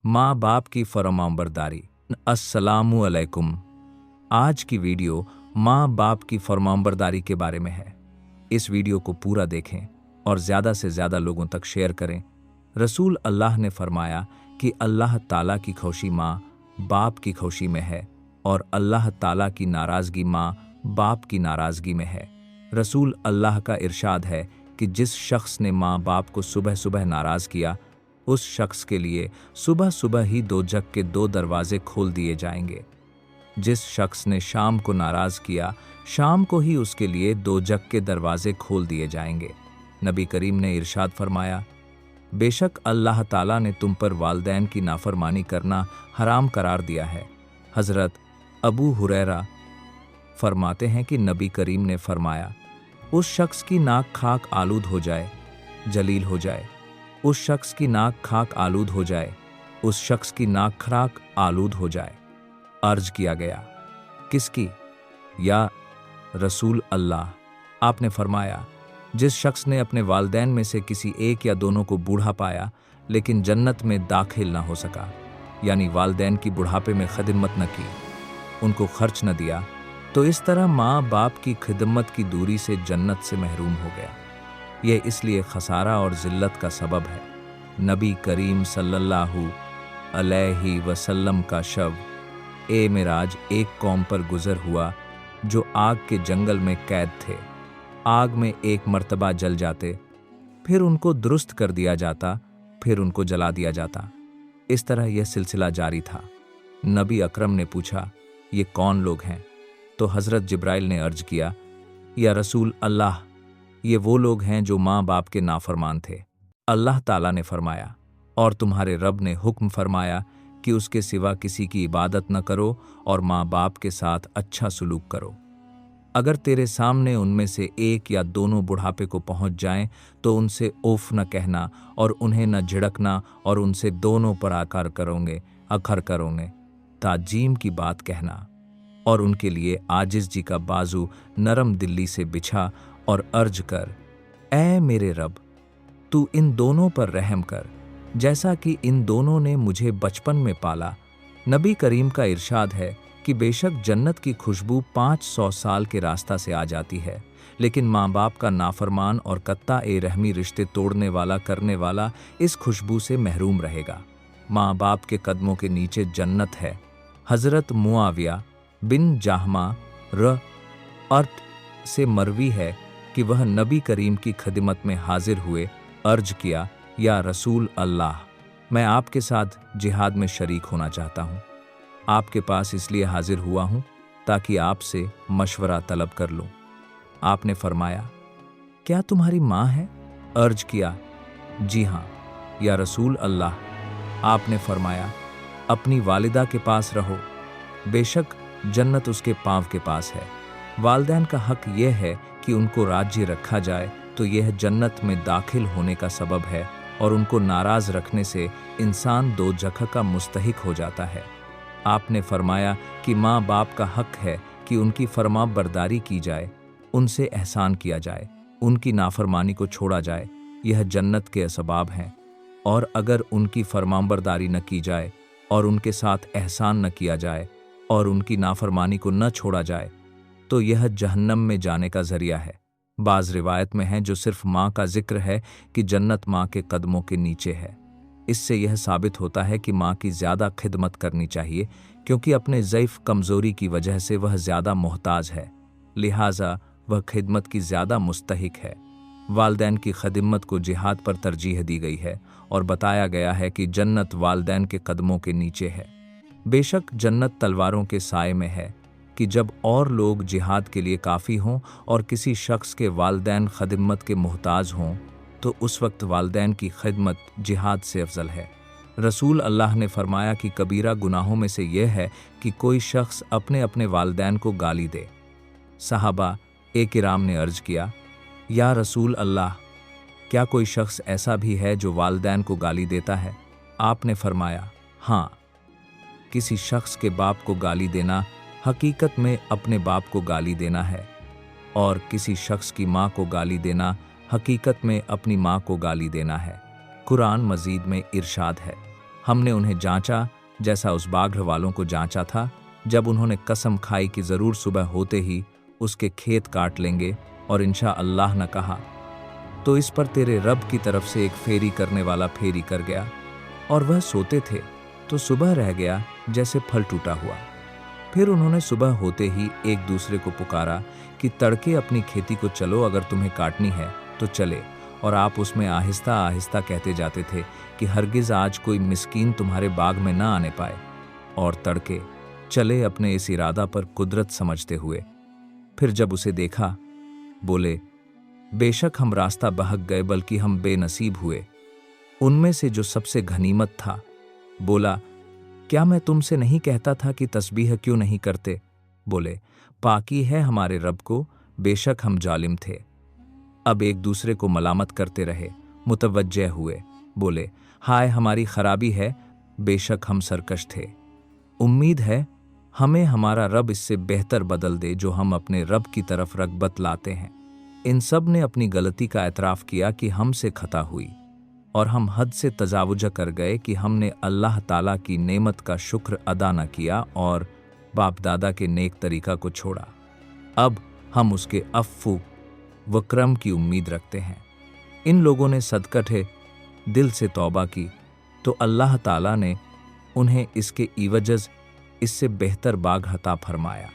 माँ बाप की फरमाबरदारी। अस्सलामु अलैकुम। आज की वीडियो माँ बाप की फरमाबरदारी के बारे में है। इस वीडियो को पूरा देखें और ज़्यादा से ज़्यादा लोगों तक शेयर करें। रसूल अल्लाह ने फरमाया कि अल्लाह ताला की खुशी माँ बाप की खुशी में है और अल्लाह ताला की नाराज़गी माँ बाप की नाराज़गी में है। रसूल अल्लाह का इरशाद है कि जिस शख्स ने माँ बाप को सुबह सुबह नाराज़ किया, उस शख्स के लिए सुबह सुबह ही दोजख के 2 दरवाजे खोल दिए जाएंगे। जिस शख्स ने शाम को नाराज़ किया, शाम को ही उसके लिए दोजख के दरवाजे खोल दिए जाएंगे। नबी करीम ने इरशाद फरमाया, बेशक अल्लाह ताला ने तुम पर वालदैन की नाफरमानी करना हराम करार दिया है। हज़रत अबू हुरैरा फरमाते हैं कि नबी करीम ने फरमाया, उस शख्स की नाक खाक आलूद हो जाए, जलील हो जाए। उस शख्स की नाक खाक आलूद हो जाए, उस शख्स की नाक खाक आलूद हो जाए। अर्ज किया गया, किसकी? या रसूल अल्लाह। आपने फरमाया, जिस शख्स ने अपने वालदैन में से किसी एक या दोनों को बूढ़ा पाया लेकिन जन्नत में दाखिल ना हो सका, यानी वालदैन की बुढ़ापे में खिदमत न की, उनको खर्च न दिया, तो इस तरह माँ बाप की खिदमत की दूरी से जन्नत से महरूम हो गया। यह इसलिए खसारा और ज़िल्लत का सबब है। नबी करीम सल्लल्लाहु अलैहि वसल्लम का शव ए मिराज एक कौम पर गुजर हुआ जो आग के जंगल में कैद थे। आग में एक मर्तबा जल जाते, फिर उनको दुरुस्त कर दिया जाता, फिर उनको जला दिया जाता। इस तरह यह सिलसिला जारी था। नबी अकरम ने पूछा, ये कौन लोग हैं? तो हज़रत जिब्राइल ने अर्ज किया, या रसूल अल्लाह, ये वो लोग हैं जो माँ बाप के नाफरमान थे। अल्लाह ताला ने फरमाया, और तुम्हारे रब ने हुक्म फरमाया कि उसके सिवा किसी की इबादत न करो और माँ बाप के साथ अच्छा सलूक करो। अगर तेरे सामने उनमें से एक या दोनों बुढ़ापे को पहुँच जाएं तो उनसे ओफ न कहना और उन्हें न झिड़कना और उनसे दोनों पर अखर करोगे ताजीम की बात कहना और उनके लिए आजिज़ जी का बाजू नरम दिल्ली से बिछा और अर्ज कर, ऐ मेरे रब, तू इन दोनों पर रहम कर जैसा कि इन दोनों ने मुझे बचपन में पाला। नबी करीम का इरशाद है कि बेशक जन्नत की खुशबू 500 साल के रास्ता से आ जाती है, लेकिन माँ बाप का नाफरमान और कत्ता ए रहमी रिश्ते तोड़ने वाला करने वाला इस खुशबू से महरूम रहेगा। माँ बाप के कदमों के नीचे जन्नत है। हज़रत मुआविया बिन जाहमा अर्थ से मरवी है कि वह नबी करीम की खिदमत में हाजिर हुए, अर्ज किया, या रसूल अल्लाह, मैं आपके साथ जिहाद में शरीक होना चाहता हूँ। आपके पास इसलिए हाजिर हुआ हूँ ताकि आपसे मशवरा तलब कर लूँ। आपने फरमाया, क्या तुम्हारी माँ है? अर्ज किया, जी हाँ या रसूल अल्लाह। आपने फरमाया, अपनी वालिदा के पास रहो, बेशक जन्नत उसके पाँव के पास है। वालिदैन का हक यह है कि उनको राज्य रखा जाए, तो यह जन्नत में दाखिल होने का सबब है और उनको नाराज़ रखने से इंसान दोजख का मुस्तहिक हो जाता है। आपने फरमाया कि माँ बाप का हक है कि उनकी फरमा बरदारी की जाए, उनसे एहसान किया जाए, उनकी नाफरमानी को छोड़ा जाए, यह जन्नत के असबाब हैं। और अगर उनकी फरमाबरदारी न की जाए और उनके साथ एहसान न किया जाए और उनकी नाफरमानी को न छोड़ा जाए, तो यह जहन्नम में जाने का ज़रिया है। बाज़ रिवायत में है जो सिर्फ माँ का जिक्र है कि जन्नत माँ के कदमों के नीचे है। इससे यह साबित होता है कि माँ की ज़्यादा खिदमत करनी चाहिए, क्योंकि अपने ज़ईफ़ कमज़ोरी की वजह से वह ज़्यादा मोहताज है, लिहाजा वह खिदमत की ज़्यादा मुस्तहिक है। वालदैन की खिदमत को जिहाद पर तरजीह दी गई है और बताया गया है कि जन्नत वालदैन के कदमों के नीचे है। बेशक जन्नत तलवारों के साए में है कि जब और लोग जिहाद के लिए काफ़ी हों और किसी शख्स के वालदैन खिदमत के मुहताज हों, तो उस वक्त वालदैन की खिदमत जिहाद से अफजल है। रसूल अल्लाह ने फरमाया कि कबीरा गुनाहों में से यह है कि कोई शख्स अपने अपने वालदैन को गाली दे। सहाबा ए किराम ने अर्ज किया, या रसूल अल्लाह, क्या कोई शख्स ऐसा भी है जो वालदैन को गाली देता है? आपने फरमाया, हाँ, किसी शख्स के बाप को गाली देना हकीकत में अपने बाप को गाली देना है, और किसी शख्स की माँ को गाली देना हकीकत में अपनी माँ को गाली देना है। कुरान मजीद में इरशाद है, हमने उन्हें जांचा जैसा उस बाघ वालों को जांचा था, जब उन्होंने कसम खाई कि जरूर सुबह होते ही उसके खेत काट लेंगे और इंशा अल्लाह न कहा तो इस पर तेरे रब की तरफ से एक फेरी करने वाला फेरी कर गया और वह सोते थे तो सुबह रह गया जैसे फल टूटा हुआ। फिर उन्होंने सुबह होते ही एक दूसरे को पुकारा कि तड़के अपनी खेती को चलो, अगर तुम्हें काटनी है तो चले। और आप उसमें आहिस्ता आहिस्ता कहते जाते थे कि हरगिज आज कोई मिस्कीन तुम्हारे बाग में ना आने पाए। और तड़के चले अपने इस इरादा पर कुदरत समझते हुए। फिर जब उसे देखा बोले, बेशक हम रास्ता बहक गए, बल्कि हम बेनसीब हुए। उनमें से जो सबसे गनीमत था बोला, क्या मैं तुमसे नहीं कहता था कि तस्बीह क्यों नहीं करते? बोले, पाकी है हमारे रब को, बेशक हम जालिम थे। अब एक दूसरे को मलामत करते रहे, मुतवज्जह हुए, बोले, हाय हमारी खराबी है, बेशक हम सरकश थे। उम्मीद है हमें हमारा रब इससे बेहतर बदल दे जो हम अपने रब की तरफ रगबत लाते हैं। इन सब ने अपनी गलती का एतराफ़ किया कि हमसे खता हुई और हम हद से तजावुज कर गए कि हमने अल्लाह ताला की नेमत का शुक्र अदा न किया और बाप दादा के नेक तरीका को छोड़ा। अब हम उसके अफ़्फ़ु व करम की उम्मीद रखते हैं। इन लोगों ने सदकटे दिल से तौबा की तो अल्लाह ताला ने उन्हें इसके इवजज़ इससे बेहतर बाग अता फरमाया।